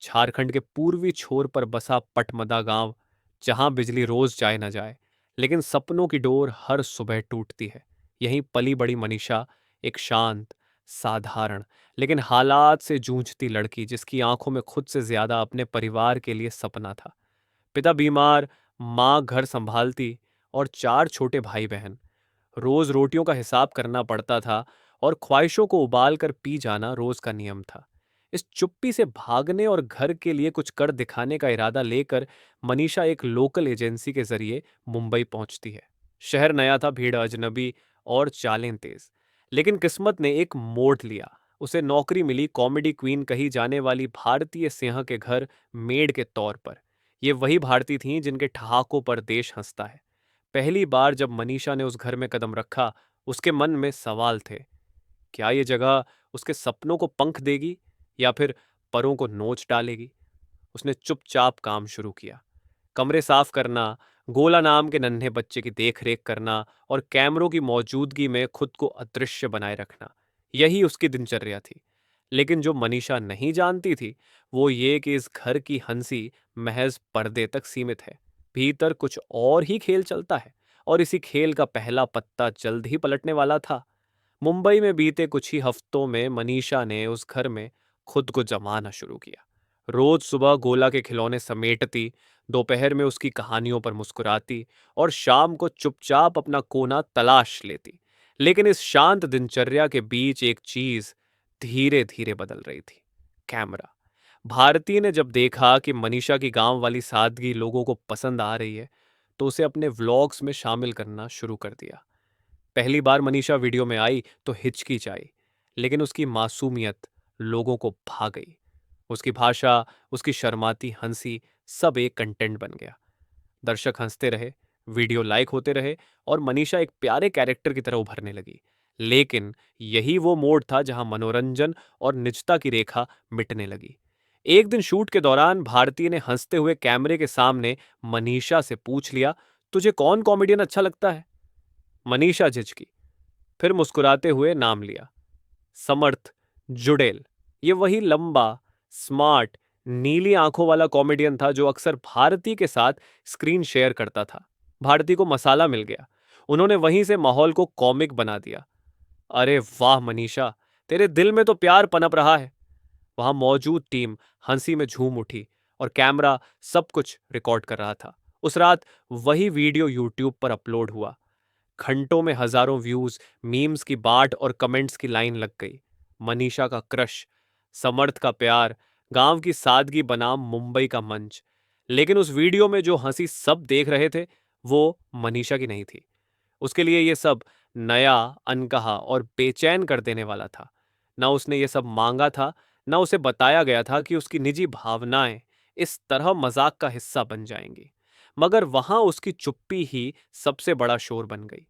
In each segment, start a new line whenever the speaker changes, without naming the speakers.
झारखंड के पूर्वी छोर पर बसा पटमदा गांव, जहां बिजली रोज जाए न जाए, लेकिन सपनों की डोर हर सुबह टूटती है। यहीं पली बड़ी मनीषा, एक शांत, साधारण, लेकिन हालात से जूझती लड़की, जिसकी आंखों में खुद से ज्यादा अपने परिवार के लिए सपना था। पिता बीमार, माँ घर संभालती और चार छोटे भाई बहन। रोज रोटियों का हिसाब करना पड़ता था और ख्वाहिशों को उबाल कर पी जाना रोज का नियम था। इस चुप्पी से भागने और घर के लिए कुछ कर दिखाने का इरादा लेकर मनीषा एक लोकल एजेंसी के जरिए मुंबई पहुंचती है। शहर नया था, भीड़ अजनबी और चालें तेज। लेकिन किस्मत ने एक मोड़ लिया। उसे नौकरी मिली कॉमेडी क्वीन कही जाने वाली भारतीय सिंह के घर, मेड के तौर पर। ये वही भारती थीं जिनके ठहाकों पर देश हंसता है। पहली बार जब मनीषा ने उस घर में कदम रखा, उसके मन में सवाल थे। क्या ये जगह उसके सपनों को पंख देगी या फिर परों को नोच डालेगी? उसने चुपचाप काम शुरू किया। कमरे साफ करना, गोला नाम के नन्हे बच्चे की देखरेख करना और कैमरों की मौजूदगी में खुद को अदृश्य बनाए रखना, यही उसकी दिनचर्या थी। लेकिन जो मनीषा नहीं जानती थी, वो ये कि इस घर की हंसी महज पर्दे तक सीमित है। भीतर कुछ और ही खेल चलता है, और इसी खेल का पहला पत्ता जल्द ही पलटने वाला था। मुंबई में बीते कुछ ही हफ्तों में मनीषा ने उस घर में खुद को जमाना शुरू किया। रोज सुबह गोला के खिलौने समेटती, दोपहर में उसकी कहानियों पर मुस्कुराती और शाम को चुपचाप अपना कोना तलाश लेती। लेकिन इस शांत दिनचर्या के बीच एक चीज धीरे धीरे बदल रही थी। कैमरा। भारती ने जब देखा कि मनीषा की गांव वाली सादगी लोगों को पसंद आ रही है, तो उसे अपने व्लॉग्स में शामिल करना शुरू कर दिया। पहली बार मनीषा वीडियो में आई तो हिचकिचाई, लेकिन उसकी मासूमियत लोगों को भा गई। उसकी भाषा, उसकी शर्माती हंसी, सब एक कंटेंट बन गया। दर्शक हंसते रहे, वीडियो लाइक होते रहे और मनीषा एक प्यारे कैरेक्टर की तरह उभरने लगी। लेकिन यही वो मोड़ था जहां मनोरंजन और निजता की रेखा मिटने लगी। एक दिन शूट के दौरान भारती ने हंसते हुए कैमरे के सामने मनीषा से पूछ लिया, तुझे कौन कॉमेडियन अच्छा लगता है? मनीषा झिझकी, फिर मुस्कुराते हुए नाम लिया, समर्थ जुड़ेल। ये वही लंबा, स्मार्ट, नीली आंखों वाला कॉमेडियन था जो अक्सर भारती के साथ स्क्रीन शेयर करता था। भारती को मसाला मिल गया। उन्होंने वहीं से माहौल को कॉमिक बना दिया। अरे वाह मनीषा, तेरे दिल में तो प्यार पनप रहा है। वहां मौजूद टीम हंसी में झूम उठी और कैमरा सब कुछ रिकॉर्ड कर रहा था। उस रात वही वीडियो यूट्यूब पर अपलोड हुआ। घंटों में हजारों व्यूज, मीम्स की बाट और कमेंट्स की लाइन लग गई। मनीषा का क्रश, समर्थ का प्यार, गांव की सादगी बनाम मुंबई का मंच। लेकिन उस वीडियो में जो हंसी सब देख रहे थे, वो मनीषा की नहीं थी। उसके लिए ये सब नया, अनकहा और बेचैन कर देने वाला था। ना उसने ये सब मांगा था, ना उसे बताया गया था कि उसकी निजी भावनाएं इस तरह मजाक का हिस्सा बन जाएंगी। मगर वहां उसकी चुप्पी ही सबसे बड़ा शोर बन गई।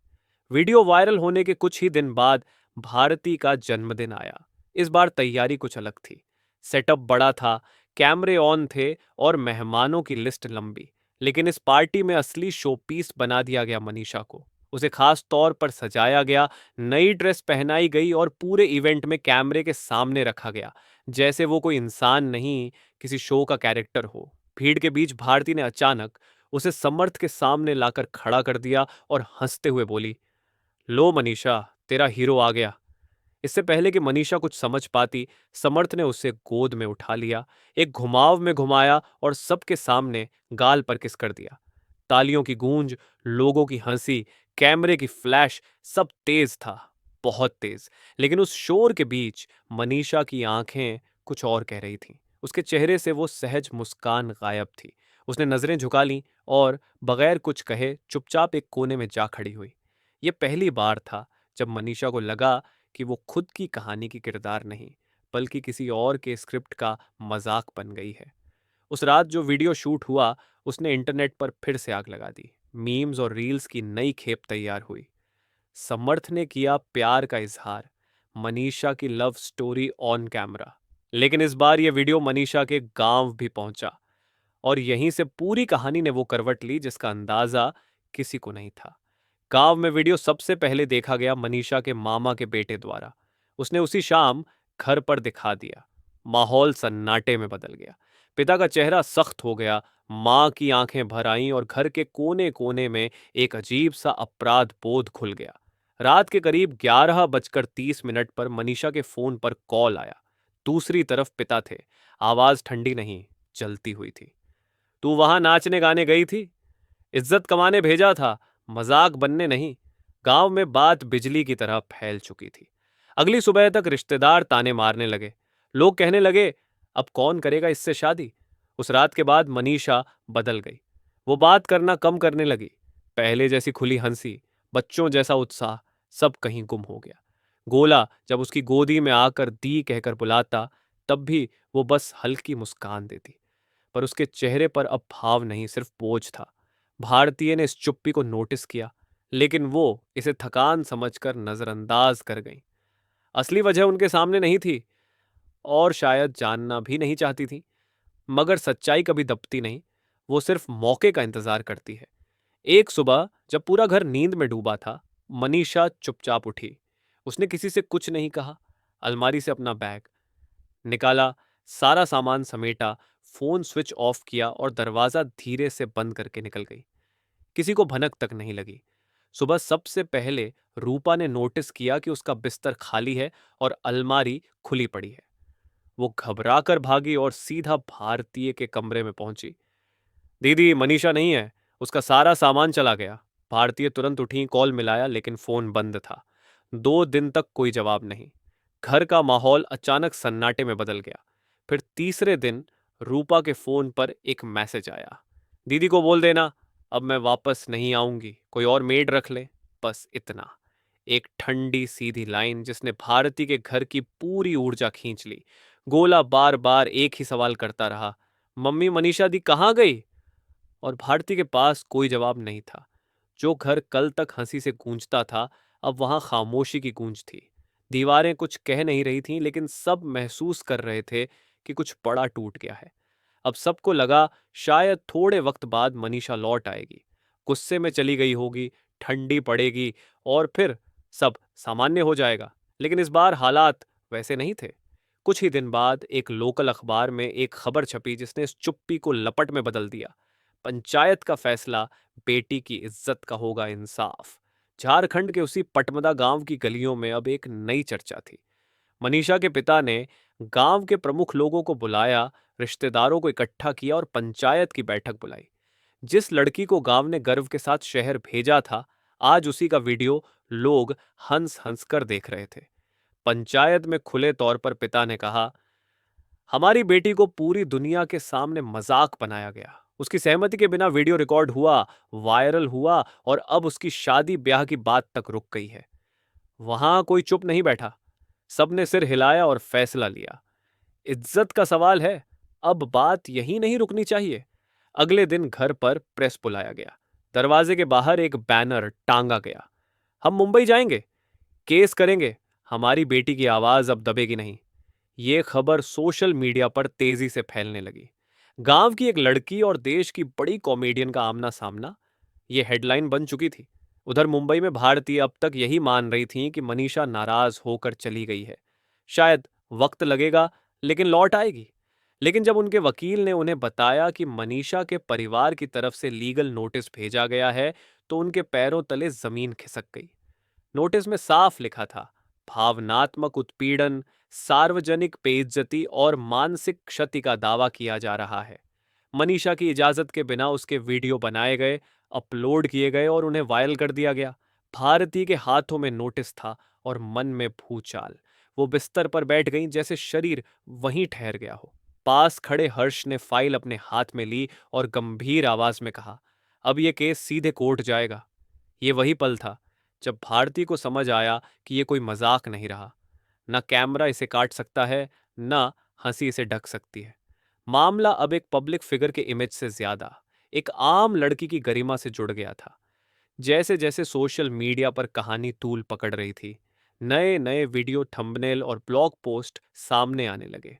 वीडियो वायरल होने के कुछ ही दिन बाद भारती का जन्मदिन आया। इस बार तैयारी कुछ अलग थी। सेटअप बड़ा था, कैमरे ऑन थे और मेहमानों की लिस्ट लंबी। लेकिन इस पार्टी में असली शोपीस बना दिया गया मनीषा को। उसे खास तौर पर सजाया गया, नई ड्रेस पहनाई गई और पूरे इवेंट में कैमरे के सामने रखा गया, जैसे वो कोई इंसान नहीं, किसी शो का कैरेक्टर हो। भीड़ के बीच भारती ने अचानक उसे समर्थ के सामने लाकर खड़ा कर दिया और हंसते हुए बोली, लो मनीषा, तेरा हीरो आ गया। इससे पहले कि मनीषा कुछ समझ पाती, समर्थ ने उसे गोद में उठा लिया, एक घुमाव में घुमाया और सबके सामने गाल पर किस कर दिया। तालियों की गूंज, लोगों की हंसी, कैमरे की फ्लैश, सब तेज था, बहुत तेज। लेकिन उस शोर के बीच मनीषा की आंखें कुछ और कह रही थीं। उसके चेहरे से वो सहज मुस्कान गायब थी। उसने नजरें झुका लीं और बगैर कुछ कहे चुपचाप एक कोने में जा खड़ी हुई। ये पहली बार था जब मनीषा को लगा कि वो खुद की कहानी की किरदार नहीं, बल्कि किसी और के स्क्रिप्ट का मजाक बन गई है। उस रात जो वीडियो शूट हुआ, उसने इंटरनेट पर फिर से आग लगा दी। मीम्स और रील्स की नई खेप तैयार हुई। समर्थ ने किया प्यार का इजहार, मनीषा की लव स्टोरी ऑन कैमरा। लेकिन इस बार यह वीडियो मनीषा के गांव भी पहुंचा, और यहीं से पूरी कहानी ने वो करवट ली जिसका अंदाजा किसी को नहीं था। गांव में वीडियो सबसे पहले देखा गया मनीषा के मामा के बेटे द्वारा। उसने उसी शाम घर पर दिखा दिया। माहौल सन्नाटे में बदल गया। पिता का चेहरा सख्त हो गया, मां की आंखें भर आईं और घर के कोने कोने में एक अजीब सा अपराध बोध खुल गया। रात के करीब 11:30 पर मनीषा के फोन पर कॉल आया। दूसरी तरफ पिता थे। आवाज ठंडी नहीं, जलती हुई थी। तू वहां नाचने गाने गई थी? इज्जत कमाने भेजा था, मजाक बनने नहीं। गांव में बात बिजली की तरह फैल चुकी थी। अगली सुबह तक रिश्तेदार ताने मारने लगे। लोग कहने लगे, अब कौन करेगा इससे शादी। उस रात के बाद मनीषा बदल गई। वो बात करना कम करने लगी। पहले जैसी खुली हंसी, बच्चों जैसा उत्साह, सब कहीं गुम हो गया। गोला जब उसकी गोदी में आकर दी कहकर बुलाता, तब भी वो बस हल्की मुस्कान देती। पर उसके चेहरे पर अब भाव नहीं, सिर्फ बोझ था। भारतीय ने इस चुप्पी को नोटिस किया, लेकिन वो इसे थकान समझकर नजरअंदाज कर गई। असली वजह उनके सामने नहीं थी और शायद जानना भी नहीं चाहती थी। मगर सच्चाई कभी दबती नहीं, वो सिर्फ मौके का इंतजार करती है। एक सुबह जब पूरा घर नींद में डूबा था, मनीषा चुपचाप उठी। उसने किसी से कुछ नहीं कहा। अलमारी से अपना बैग निकाला, सारा सामान समेटा, फोन स्विच ऑफ किया और दरवाजा धीरे से बंद करके निकल गई। किसी को भनक तक नहीं लगी। सुबह सबसे पहले रूपा ने नोटिस किया कि उसका बिस्तर खाली है और अलमारी खुली पड़ी है। वो घबरा कर भागी और सीधा भारतीय के कमरे में पहुंची। दीदी, मनीषा नहीं है, उसका सारा सामान चला गया। भारतीय तुरंत उठी, कॉल मिलाया, लेकिन फोन बंद था। 2 दिन तक कोई जवाब नहीं। घर का माहौल अचानक सन्नाटे में बदल गया। फिर तीसरे दिन रूपा के फोन पर एक मैसेज आया, दीदी को बोल देना अब मैं वापस नहीं आऊंगी, कोई और मेड रख ले। बस इतना। एक ठंडी सीधी लाइन जिसने भारती के घर की पूरी ऊर्जा खींच ली। गोला बार बार एक ही सवाल करता रहा, मम्मी मनीषा दी कहाँ गई? और भारती के पास कोई जवाब नहीं था। जो घर कल तक हंसी से गूंजता था, अब वहां खामोशी की गूंज थी। दीवारें कुछ कह नहीं रही थीं, लेकिन सब महसूस कर रहे थे कि कुछ बड़ा टूट गया है। अब सबको लगा शायद थोड़े वक्त बाद मनीषा लौट आएगी, गुस्से में चली गई होगी, ठंडी पड़ेगी और फिर सब सामान्य हो जाएगा। लेकिन इस बार हालात वैसे नहीं थे। कुछ ही दिन बाद एक लोकल अखबार में एक खबर छपी जिसने इस चुप्पी को लपट में बदल दिया। पंचायत का फैसला, बेटी की इज्जत का होगा इंसाफ। झारखंड के उसी पटमदा गांव की गलियों में अब एक नई चर्चा थी। मनीषा के पिता ने गांव के प्रमुख लोगों को बुलाया, रिश्तेदारों को इकट्ठा किया और पंचायत की बैठक बुलाई। जिस लड़की को गांव ने गर्व के साथ शहर भेजा था, आज उसी का वीडियो लोग हंस हंस कर देख रहे थे। पंचायत में खुले तौर पर पिता ने कहा, हमारी बेटी को पूरी दुनिया के सामने मजाक बनाया गया। उसकी सहमति के बिना वीडियो रिकॉर्ड हुआ, वायरल हुआ और अब उसकी शादी ब्याह की बात तक रुक गई है। वहां कोई चुप नहीं बैठा। सबने सिर हिलाया और फैसला लिया। इज्जत का सवाल है, अब बात यहीं नहीं रुकनी चाहिए। अगले दिन घर पर प्रेस बुलाया गया। दरवाजे के बाहर एक बैनर टांगा गया, हम मुंबई जाएंगे, केस करेंगे, हमारी बेटी की आवाज अब दबेगी नहीं। ये खबर सोशल मीडिया पर तेजी से फैलने लगी। गांव की एक लड़की और देश की बड़ी कॉमेडियन का आमना सामना, ये हेडलाइन बन चुकी थी। उधर मुंबई में भारतीय अब तक यही मान रही थीं कि मनीषा नाराज होकर चली गई है। शायद वक्त लगेगा, लेकिन लौट आएगी। लेकिन जब उनके वकील ने उन्हें बताया कि मनीषा के परिवार की तरफ से लीगल नोटिस भेजा गया है, तो उनके पैरों तले जमीन खिसक गई। नोटिस में साफ लिखा था, भावनात्मक उत्पीड़न, सार्वजनिक बेइज्जती और मानसिक क्षति का दावा किया जा रहा है। मनीषा की इजाजत के बिना उसके वीडियो बनाए गए, अपलोड किए गए और उन्हें वायरल कर दिया गया। भारती के हाथों में नोटिस था और मन में भूचाल। वो बिस्तर पर बैठ गईं जैसे शरीर वहीं ठहर गया हो। पास खड़े हर्ष ने फाइल अपने हाथ में ली और गंभीर आवाज में कहा, अब ये केस सीधे कोर्ट जाएगा। ये वही पल था जब भारती को समझ आया कि ये कोई मजाक नहीं रहा। न कैमरा इसे काट सकता है, न हंसी इसे ढक सकती है। मामला अब एक पब्लिक फिगर के इमेज से ज्यादा एक आम लड़की की गरिमा से जुड़ गया था। जैसे जैसे सोशल मीडिया पर कहानी तूल पकड़ रही थी, नए नए वीडियो, थंबनेल और ब्लॉग पोस्ट सामने आने लगे।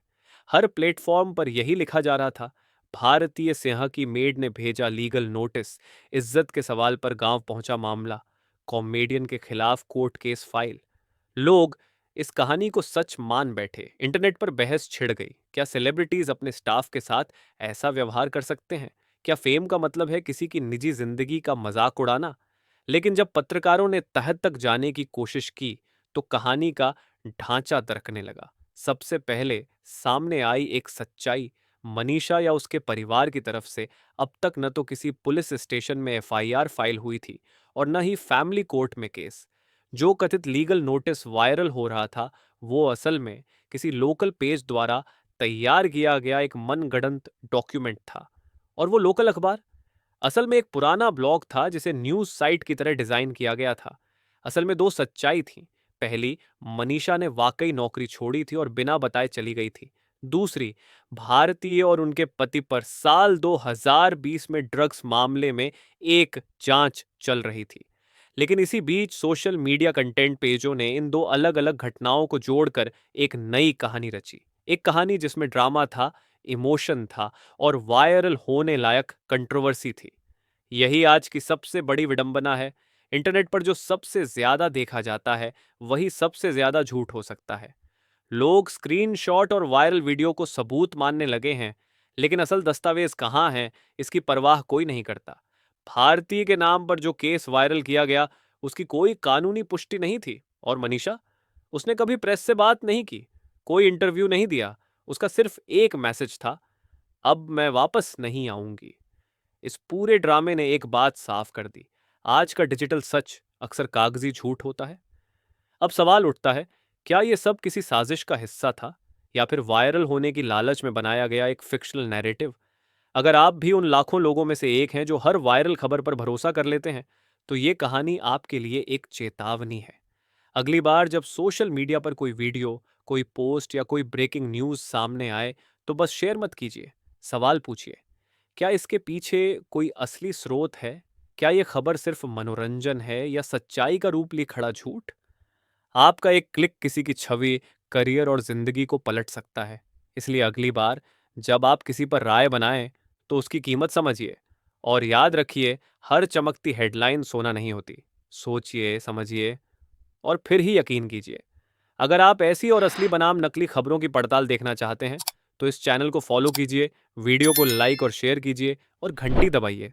हर प्लेटफॉर्म पर यही लिखा जा रहा था, भारतीय सिंह की मेड ने भेजा लीगल नोटिस, इज्जत के सवाल पर गांव पहुंचा मामला, कॉमेडियन के खिलाफ कोर्ट केस फाइल। लोग इस कहानी को सच मान बैठे। इंटरनेट पर बहस छिड़ गई, क्या सेलिब्रिटीज अपने स्टाफ के साथ ऐसा व्यवहार कर सकते हैं? क्या फेम का मतलब है किसी की निजी जिंदगी का मजाक उड़ाना? लेकिन जब पत्रकारों ने तह तक जाने की कोशिश की, तो कहानी का ढांचा दरकने लगा। सबसे पहले सामने आई एक सच्चाई। मनीषा या उसके परिवार की तरफ से अब तक न तो किसी पुलिस स्टेशन में एफआईआर फाइल हुई थी और न ही फैमिली कोर्ट में केस। जो कथित लीगल नोटिस वायरल हो रहा था, वो असल में किसी लोकल पेज द्वारा तैयार किया गया एक मनगढ़ंत डॉक्यूमेंट था। और वो लोकल अखबार असल में एक पुराना ब्लॉग था जिसे न्यूज साइट की तरह डिजाइन किया गया था। असल में दो सच्चाई थी। पहली, मनीषा ने वाकई नौकरी छोड़ी थी और बिना बताए चली गई थी। दूसरी, भारतीय और उनके पति पर साल 2020 में ड्रग्स मामले में एक जांच चल रही थी। लेकिन इसी बीच सोशल मीडिया कंटेंट पेजों ने इन दो अलग अलग घटनाओं को जोड़कर एक नई कहानी रची। एक कहानी जिसमें ड्रामा था, इमोशन था और वायरल होने लायक कंट्रोवर्सी थी। यही आज की सबसे बड़ी विडंबना है। इंटरनेट पर जो सबसे ज्यादा देखा जाता है, वही सबसे ज्यादा झूठ हो सकता है। लोग स्क्रीनशॉट और वायरल वीडियो को सबूत मानने लगे हैं, लेकिन असल दस्तावेज कहाँ हैं, इसकी परवाह कोई नहीं करता। भारतीय के नाम पर जो केस वायरल किया गया, उसकी कोई कानूनी पुष्टि नहीं थी। और मनीषा, उसने कभी प्रेस से बात नहीं की, कोई इंटरव्यू नहीं दिया। उसका सिर्फ एक मैसेज था, अब मैं वापस नहीं आऊंगी। इस पूरे ड्रामे ने एक बात साफ कर दी, आज का डिजिटल सच अक्सर कागजी झूठ होता है। अब सवाल उठता है, क्या ये सब किसी साजिश का हिस्सा था, या फिर वायरल होने की लालच में बनाया गया एक फिक्शनल नैरेटिव? अगर आप भी उन लाखों लोगों में से एक हैं जो हर वायरल खबर पर भरोसा कर लेते हैं, तो ये कहानी आपके लिए एक चेतावनी है। अगली बार जब सोशल मीडिया पर कोई वीडियो, कोई पोस्ट या कोई ब्रेकिंग न्यूज सामने आए, तो बस शेयर मत कीजिए। सवाल पूछिए, क्या इसके पीछे कोई असली स्रोत है? क्या ये खबर सिर्फ मनोरंजन है या सच्चाई का रूप लिए खड़ा झूठ? आपका एक क्लिक किसी की छवि, करियर और जिंदगी को पलट सकता है। इसलिए अगली बार जब आप किसी पर राय बनाएं, तो उसकी कीमत समझिए। और याद रखिए, हर चमकती हेडलाइन सोना नहीं होती। सोचिए, समझिए और फिर ही यकीन कीजिए। अगर आप ऐसी और असली बनाम नकली खबरों की पड़ताल देखना चाहते हैं, तो इस चैनल को फॉलो कीजिए, वीडियो को लाइक और शेयर कीजिए और घंटी दबाइए।